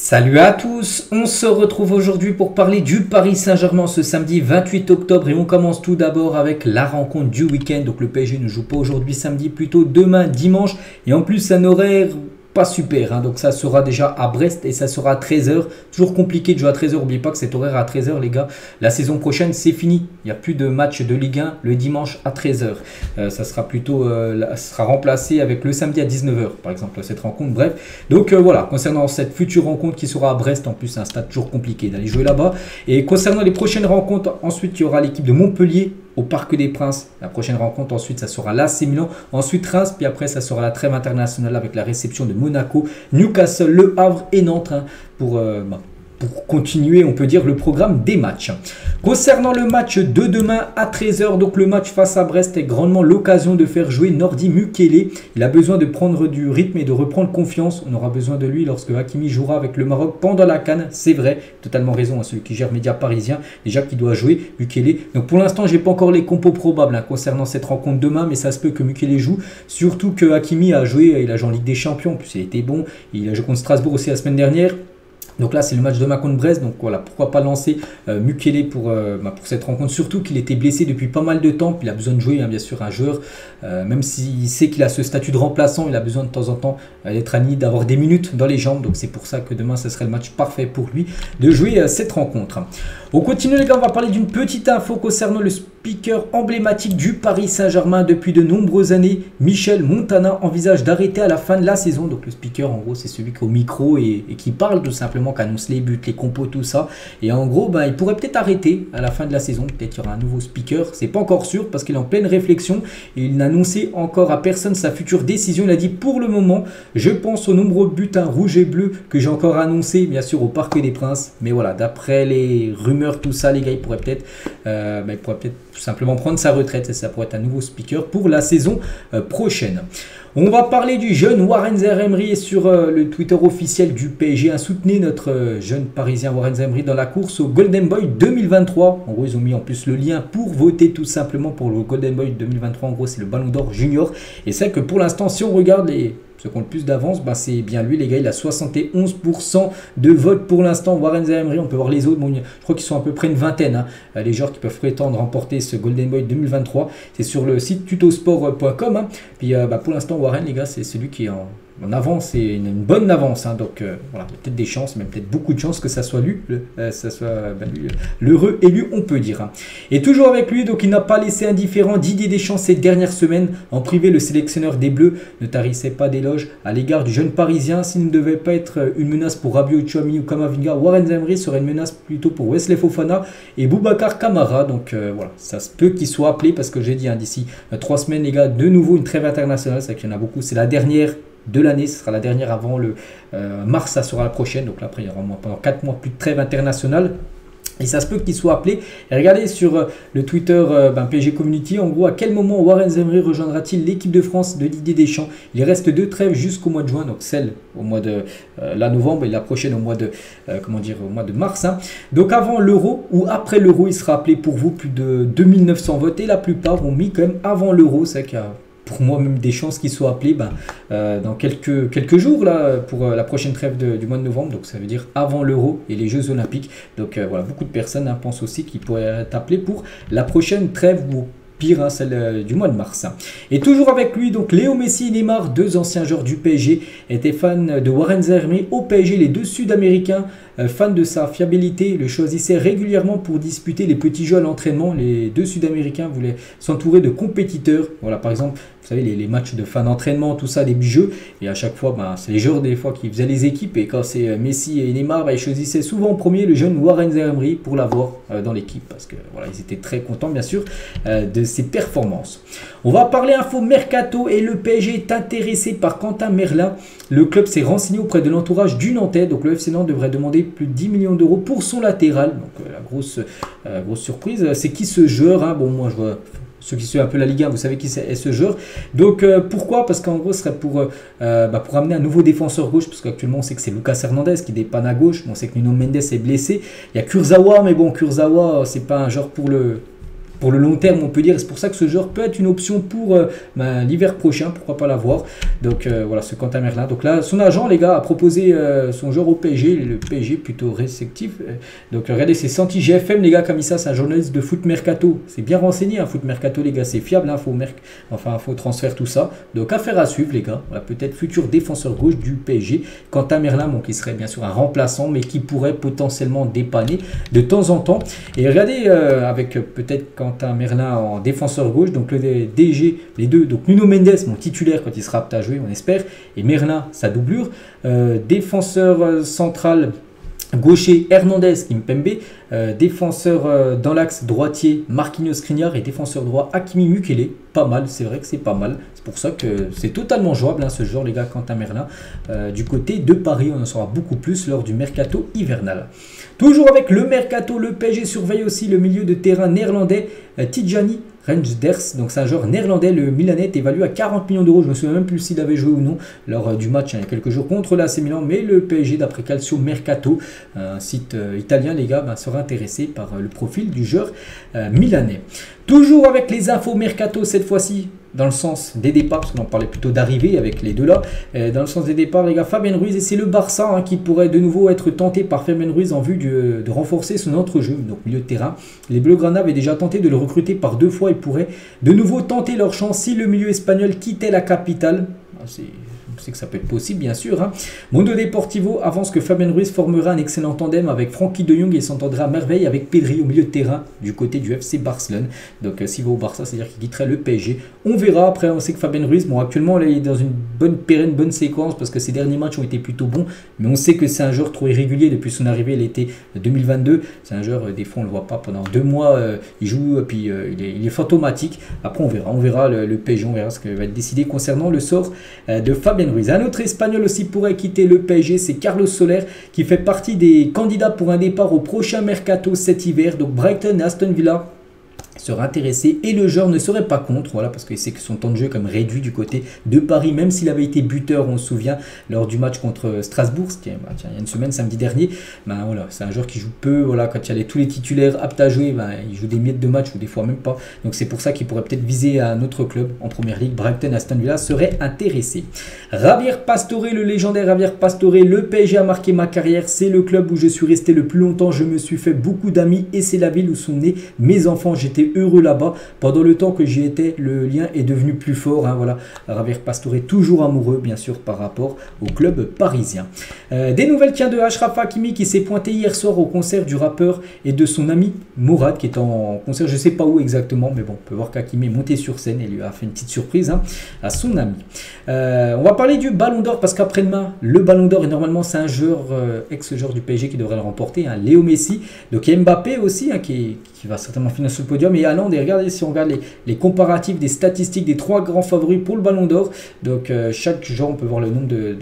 Salut à tous, on se retrouve aujourd'hui pour parler du Paris Saint-Germain ce samedi 28 octobre et on commence tout d'abord avec la rencontre du week-end. Donc le PSG ne joue pas aujourd'hui samedi, plutôt demain dimanche et en plus un horaire pas super, hein. Donc ça sera déjà à Brest et ça sera à 13h. Toujours compliqué de jouer à 13h, n'oubliez pas que cet horaire à 13h les gars, la saison prochaine c'est fini. Il n'y a plus de match de Ligue 1 le dimanche à 13h. Ça sera plutôt sera remplacé avec le samedi à 19h par exemple cette rencontre. Bref, donc voilà, concernant cette future rencontre qui sera à Brest, en plus c'est un stade toujours compliqué d'aller jouer là-bas. Et concernant les prochaines rencontres, ensuite il y aura l'équipe de Montpellier au Parc des Princes. La prochaine rencontre ensuite ça sera l'AC Milan, ensuite Reims, puis après ça sera la trêve internationale avec la réception de Monaco, Newcastle, Le Havre et Nantes, hein, pour continuer, on peut dire, le programme des matchs. Concernant le match de demain à 13h, donc le match face à Brest est grandement l'occasion de faire jouer Nordi Mukiele. Il a besoin de prendre du rythme et de reprendre confiance. On aura besoin de lui lorsque Hakimi jouera avec le Maroc pendant la CAN. C'est vrai, totalement raison, hein, celui qui gère Média Parisien, déjà qui doit jouer Mukiele. Donc pour l'instant, j'ai pas encore les compos probables, hein, concernant cette rencontre demain, mais ça se peut que Mukiele joue. Surtout que Hakimi a joué, il a joué en Ligue des Champions, en plus il était bon. Il a joué contre Strasbourg aussi la semaine dernière. Donc là, c'est le match demain contre Brest. Donc voilà, pourquoi pas lancer Mukiele pour cette rencontre. Surtout qu'il était blessé depuis pas mal de temps. Puis il a besoin de jouer, hein, bien sûr, un joueur. Même s'il sait qu'il a ce statut de remplaçant, il a besoin de temps en temps d'être aligné, d'avoir des minutes dans les jambes. Donc c'est pour ça que demain, ce serait le match parfait pour lui de jouer cette rencontre. On continue les gars, on va parler d'une petite info concernant le speaker emblématique du Paris Saint-Germain depuis de nombreuses années. Michel Montana envisage d'arrêter à la fin de la saison. Donc le speaker, en gros, c'est celui qui est au micro et qui parle tout simplement, qui annonce les buts, les compos, tout ça. Et en gros, il pourrait peut-être arrêter à la fin de la saison. Peut-être qu'il y aura un nouveau speaker. C'est pas encore sûr parce qu'il est en pleine réflexion. Et il n'a annoncé encore à personne sa future décision. Il a dit pour le moment, je pense aux nombreux butins rouges et bleus que j'ai encore annoncé, bien sûr, au Parc des Princes. Mais voilà, d'après les rumeurs, tout ça, les gars, il pourrait peut-être tout simplement prendre sa retraite et ça pourrait être un nouveau speaker pour la saison prochaine. On va parler du jeune Warren Zaïre-Emery sur le Twitter officiel du PSG. Soutenez notre jeune parisien Warren Zaïre-Emery dans la course au Golden Boy 2023. En gros, ils ont mis en plus le lien pour voter tout simplement pour le Golden Boy 2023. En gros, c'est le Ballon d'Or Junior. Et c'est que pour l'instant, si on regarde ceux qui ont le plus d'avance, c'est bien lui, les gars. Il a 71% de vote pour l'instant. Warren Zaïre-Emery, on peut voir les autres. Bon, je crois qu'ils sont à peu près une vingtaine, hein, les joueurs qui peuvent prétendre remporter ce Golden Boy 2023. C'est sur le site tutosport.com. Hein. Puis pour l'instant, Warren, les gars, c'est celui qui est en avance et une bonne avance, hein. Donc voilà, il y a peut-être des chances, même peut-être beaucoup de chances que ça soit lui, l'heureux élu, on peut dire, hein. Et toujours avec lui, donc il n'a pas laissé indifférent Didier Deschamps ces dernières semaines. En privé, le sélectionneur des Bleus ne tarissait pas d'éloges à l'égard du jeune Parisien. S'il ne devait pas être une menace pour Rabiot, Tchouaméni ou Kamavinga, Warren Zaïre-Emery serait une menace plutôt pour Wesley Fofana et Boubacar Kamara. Donc voilà, ça se peut qu'il soit appelé parce que j'ai dit, hein, d'ici 3 semaines, les gars, de nouveau une trêve internationale. C'est qu'il y en a beaucoup, c'est la dernière de l'année, ce sera la dernière avant le mars, ça sera la prochaine. Donc là, après, il y aura pendant 4 mois plus de trêve internationale. Et ça se peut qu'il soit appelé. Et regardez sur le Twitter PSG Community, en gros, à quel moment Warren Zaïre-Emery rejoindra-t-il l'équipe de France de Didier Deschamps? Il reste 2 trêves jusqu'au mois de juin, donc celle au mois de novembre et la prochaine au mois de au mois de mars, hein. Donc avant l'Euro ou après l'Euro, il sera appelé pour vous. Plus de 2900 votes et la plupart ont mis quand même avant l'Euro. C'est qu'il y a pour moi même des chances qu'il soit appelé dans quelques jours là, pour la prochaine trêve du mois de novembre. Donc ça veut dire avant l'Euro et les Jeux Olympiques. Donc voilà, beaucoup de personnes, hein, pensent aussi qu'il pourrait être appelé pour la prochaine trêve ou pire, hein, celle du mois de mars. Et toujours avec lui, donc Léo Messi et Neymar, 2 anciens joueurs du PSG, étaient fans de Warren Zaïre-Emery au PSG. Les 2 Sud-Américains, fans de sa fiabilité, le choisissaient régulièrement pour disputer les petits jeux à l'entraînement. Les 2 Sud-Américains voulaient s'entourer de compétiteurs. Voilà, par exemple, vous savez, les matchs de fin d'entraînement, tout ça, des jeux. Et à chaque fois, c'est les joueurs des fois qui faisaient les équipes. Et quand c'est Messi et Neymar, ils choisissaient souvent en premier le jeune Warren Zaïre-Emery pour l'avoir dans l'équipe. Parce que voilà, ils étaient très contents, bien sûr, de ses performances. On va parler info mercato et le PSG est intéressé par Quentin Merlin. Le club s'est renseigné auprès de l'entourage du Nantais. Donc le FC Nantes devrait demander plus de 10 millions d'euros pour son latéral. Donc la grosse surprise, c'est qui ce joueur, hein? Bon, moi je vois. Ceux qui suivent un peu la Ligue 1, vous savez qui c'est ce joueur. Donc pourquoi? Parce qu'en gros, ce serait pour amener un nouveau défenseur gauche. Parce qu'actuellement, on sait que c'est Lucas Hernandez qui dépanne à gauche. On sait que Nuno Mendes est blessé. Il y a Kurzawa, mais bon, Kurzawa, c'est pas un joueur pour le pour le long terme, on peut dire. C'est pour ça que ce joueur peut être une option pour l'hiver prochain, pourquoi pas l'avoir. Donc voilà, ce Quentin Merlin. Donc là, son agent, les gars, a proposé son joueur au PSG, le PSG plutôt réceptif. Donc regardez, c'est Santi GFM, les gars, comme ça, c'est un journaliste de Foot Mercato. C'est bien renseigné, Foot Mercato, les gars, c'est fiable, faut transfert, tout ça. Donc affaire à suivre, les gars. Voilà, peut-être futur défenseur gauche du PSG. Quentin Merlin, bon, qui serait bien sûr un remplaçant, mais qui pourrait potentiellement dépanner de temps en temps. Et regardez, avec peut-être Quentin Merlin en défenseur gauche, donc le DG, les deux, donc Nuno Mendes, mon titulaire quand il sera apte à jouer, on espère, et Merlin, sa doublure. Défenseur central gaucher Hernandez Kimpembe, défenseur dans l'axe droitier Marquinhos Skriniar et défenseur droit Hakimi Mukele. Pas mal, c'est vrai que c'est pas mal. C'est pour ça que c'est totalement jouable ce joueur, les gars, Quentin Merlin. Du côté de Paris, on en saura beaucoup plus lors du mercato hivernal. Toujours avec le mercato, le PSG surveille aussi le milieu de terrain néerlandais Tidjani Reinders. Donc c'est un joueur néerlandais, le Milanais est évalué à 40 millions d'euros. Je me souviens même plus s'il avait joué ou non lors du match il y a quelques jours contre l'AC Milan. Mais le PSG, d'après Calcio Mercato, un site italien, les gars, sera intéressé par le profil du joueur milanais. Toujours avec les infos mercato cette fois-ci, dans le sens des départs, parce qu'on en parlait plutôt d'arrivée avec les deux là. Dans le sens des départs, les gars, Fabien Ruiz, et c'est le Barça qui pourrait de nouveau être tenté par Fabien Ruiz en vue de renforcer son entrejeu, donc milieu de terrain. Les Blaugrana avaient déjà tenté de le recruter par 2 fois et pourraient de nouveau tenter leur chance si le milieu espagnol quittait la capitale. On sait que ça peut être possible, bien sûr. Mundo Deportivo avance que Fabien Ruiz formera un excellent tandem avec Frankie de Jong et s'entendra à merveille avec Pedri au milieu de terrain du côté du FC Barcelone. Donc s'il va au Barça, c'est-à-dire qu'il quitterait le PSG. On verra. Après, on sait que Fabien Ruiz, bon, actuellement, là, il est dans une bonne séquence parce que ses derniers matchs ont été plutôt bons. Mais on sait que c'est un joueur trop irrégulier depuis son arrivée l'été 2022. C'est un joueur, des fois, on ne le voit pas pendant 2 mois. Il joue, puis il est fantomatique. Après, on verra le PSG, on verra ce qui va être décidé concernant le sort de Fabien Ruiz. Un autre Espagnol aussi pourrait quitter le PSG, c'est Carlos Soler, qui fait partie des candidats pour un départ au prochain mercato cet hiver. Donc Brighton et Aston Villa sera intéressé et le joueur ne serait pas contre, voilà, parce qu'il sait que son temps de jeu est comme réduit du côté de Paris, même s'il avait été buteur, on se souvient, lors du match contre Strasbourg, il y a une semaine, samedi dernier. Voilà, c'est un joueur qui joue peu, voilà, quand il y a tous les titulaires aptes à jouer, il joue des miettes de match ou des fois même pas, donc c'est pour ça qu'il pourrait peut-être viser à un autre club en première ligue. Brighton, Aston Villa serait intéressé. Javier Pastore, le légendaire Javier Pastore, le PSG a marqué ma carrière, c'est le club où je suis resté le plus longtemps, je me suis fait beaucoup d'amis et c'est la ville où sont nés mes enfants, j'étais heureux là-bas. Pendant le temps que j'y étais, le lien est devenu plus fort. Voilà, Javier Pastore toujours amoureux, bien sûr, par rapport au club parisien. Des nouvelles de Achraf Hakimi qui s'est pointé hier soir au concert du rappeur et de son ami Mourad qui est en concert, je ne sais pas où exactement, mais bon, on peut voir qu'Hakimi est monté sur scène et lui a fait une petite surprise à son ami. On va parler du Ballon d'Or parce qu'après-demain, le Ballon d'Or, et normalement, c'est un joueur, ex-joueur du PSG qui devrait le remporter, Léo Messi. Donc il y a Mbappé aussi qui va certainement finir sur le podium. Et Haaland, et regardez, si on regarde les comparatifs des statistiques des 3 grands favoris pour le Ballon d'Or, donc chaque genre, on peut voir le nombre de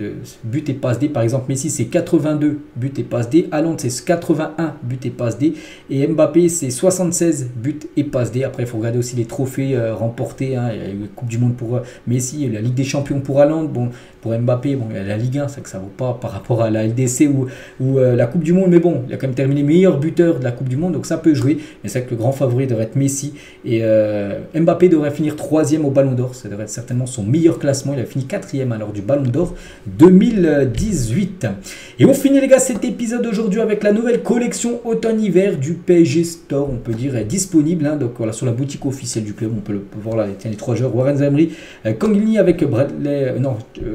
buts et passes D. Par exemple, Messi, c'est 82 buts et passes D. Haaland, c'est 81 buts et passes D. Et Mbappé, c'est 76 buts et passes D. Après, il faut regarder aussi les trophées remportés. Il y a eu la Coupe du Monde pour Messi, la Ligue des Champions pour Haaland. Bon, pour Mbappé, bon, il y a la Ligue 1, c'est que ça ne vaut pas par rapport à la LDC ou la Coupe du Monde. Mais bon, il a quand même terminé meilleur buteur de la Coupe du Monde, donc ça peut jouer. Mais c'est que le grand favori devrait être Messi. Et Mbappé devrait finir 3e au Ballon d'Or. Ça devrait être certainement son meilleur classement. Il a fini 4e alors du Ballon d'Or 2018. Et on finit, les gars, cet épisode aujourd'hui avec la nouvelle collection automne-hiver du PSG Store. On peut dire est disponible. Donc voilà, sur la boutique officielle du club, on peut voir là les 3 joueurs. Warren Zaïre, Kangini avec Bradley,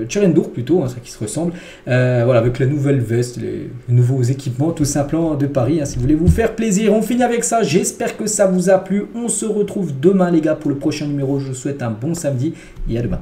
Cherendour plutôt, ça qui se ressemble. Voilà, avec la nouvelle veste, les nouveaux équipements, tout simplement de Paris. Si vous voulez vous faire plaisir, on finit avec ça. J'espère que ça vous a plu. On se retrouve demain, les gars, pour le prochain numéro. Je vous souhaite un bon samedi et à demain.